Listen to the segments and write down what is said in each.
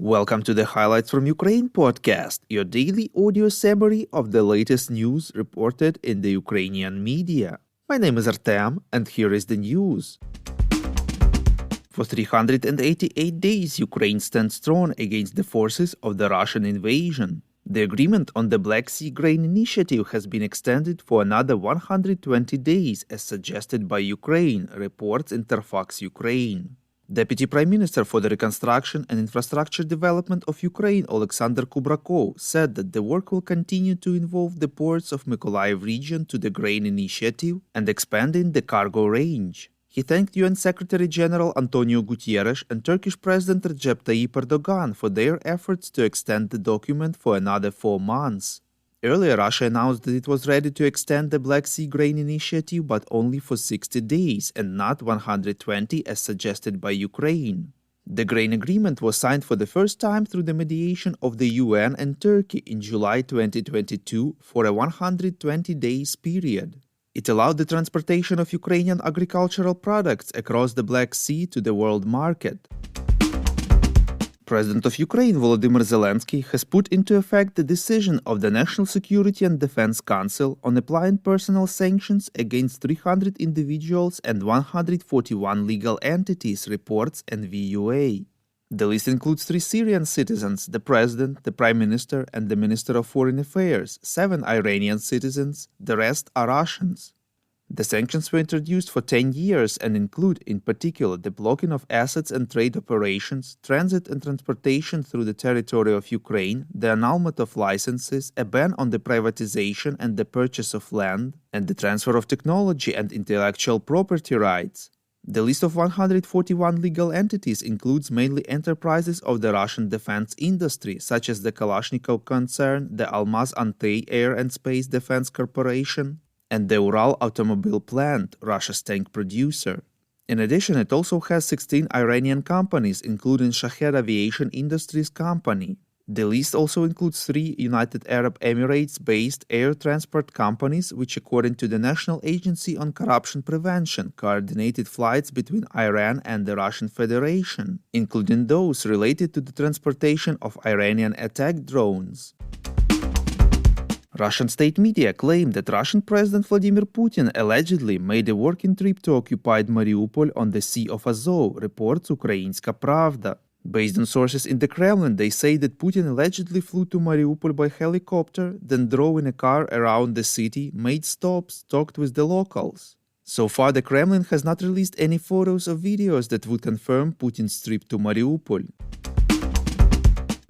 Welcome to the Highlights from Ukraine podcast, your daily audio summary of the latest news reported in the Ukrainian media. My name is Artem, and here is the news. For 388 days, Ukraine stands strong against the forces of the Russian invasion. The agreement on the Black Sea Grain Initiative has been extended for another 120 days, as suggested by Ukraine, reports Interfax Ukraine. Deputy Prime Minister for the Reconstruction and Infrastructure Development of Ukraine, Alexander Kubrakov, said that the work will continue to involve the ports of Mykolaiv region to the grain initiative and expanding the cargo range. He thanked UN Secretary General Antonio Guterres and Turkish President Recep Tayyip Erdogan for their efforts to extend the document for another 4 months. Earlier, Russia announced that it was ready to extend the Black Sea Grain Initiative, but only for 60 days and not 120 as suggested by Ukraine. The grain agreement was signed for the first time through the mediation of the UN and Turkey in July 2022 for a 120 days period. It allowed the transportation of Ukrainian agricultural products across the Black Sea to the world market. President of Ukraine Volodymyr Zelensky has put into effect the decision of the National Security and Defense Council on applying personal sanctions against 300 individuals and 141 legal entities, reports NVUA. The list includes 3 Syrian citizens, the president, the prime minister, and the minister of foreign affairs, 7 Iranian citizens, the rest are Russians. The sanctions were introduced for 10 years and include, in particular, the blocking of assets and trade operations, transit and transportation through the territory of Ukraine, the annulment of licenses, a ban on the privatization and the purchase of land, and the transfer of technology and intellectual property rights. The list of 141 legal entities includes mainly enterprises of the Russian defense industry, such as the Kalashnikov concern, the Almaz Antey Air and Space Defense Corporation, and the Ural automobile plant, Russia's tank producer. In addition, it also has 16 Iranian companies, including Shahed Aviation Industries Company. The list also includes 3 United Arab Emirates-based air transport companies, which, according to the National Agency on Corruption Prevention, coordinated flights between Iran and the Russian Federation, including those related to the transportation of Iranian attack drones. Russian state media claim that Russian President Vladimir Putin allegedly made a working trip to occupied Mariupol on the Sea of Azov, reports Ukrainska Pravda. Based on sources in the Kremlin, they say that Putin allegedly flew to Mariupol by helicopter, then drove in a car around the city, made stops, talked with the locals. So far, the Kremlin has not released any photos or videos that would confirm Putin's trip to Mariupol.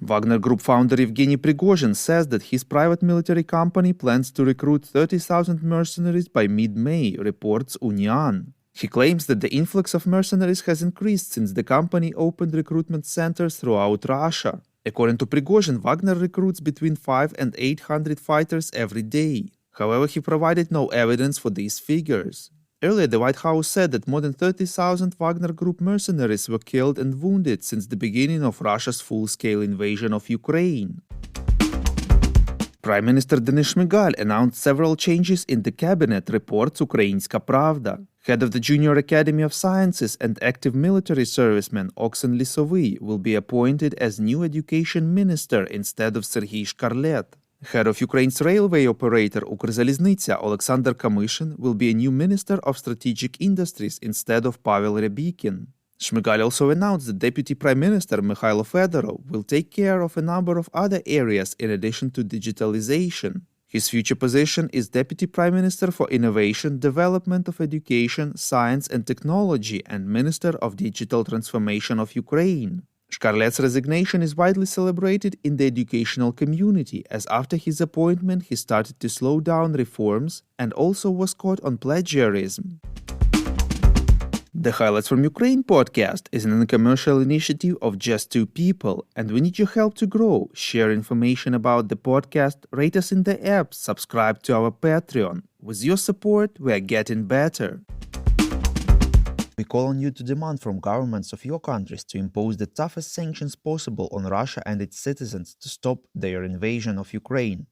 Wagner Group founder Evgeny Prigozhin says that his private military company plans to recruit 30,000 mercenaries by mid-May, reports Union. He claims that the influx of mercenaries has increased since the company opened recruitment centers throughout Russia. According to Prigozhin, Wagner recruits between 500 and 800 fighters every day. However, he provided no evidence for these figures. Earlier, the White House said that more than 30,000 Wagner Group mercenaries were killed and wounded since the beginning of Russia's full-scale invasion of Ukraine. Prime Minister Denis Shmyhal announced several changes in the cabinet, reports Ukrainska Pravda. Head of the Junior Academy of Sciences and active military serviceman Oksen Lisovy will be appointed as new education minister instead of Serhiy Shkarlet. Head of Ukraine's railway operator Ukrzaliznytsia Alexander Kamyshin will be a new Minister of Strategic Industries instead of Pavel Rябykhin. Shmyhal also announced that Deputy Prime Minister Mikhailo Fedorov will take care of a number of other areas in addition to digitalization. His future position is Deputy Prime Minister for Innovation, Development of Education, Science and Technology and Minister of Digital Transformation of Ukraine. Shkarlet's resignation is widely celebrated in the educational community, as after his appointment he started to slow down reforms and also was caught on plagiarism. The Highlights from Ukraine podcast is an uncommercial initiative of just 2 people, and we need your help to grow. Share information about the podcast, rate us in the app, subscribe to our Patreon. With your support, we are getting better. We call on you to demand from governments of your countries to impose the toughest sanctions possible on Russia and its citizens to stop their invasion of Ukraine.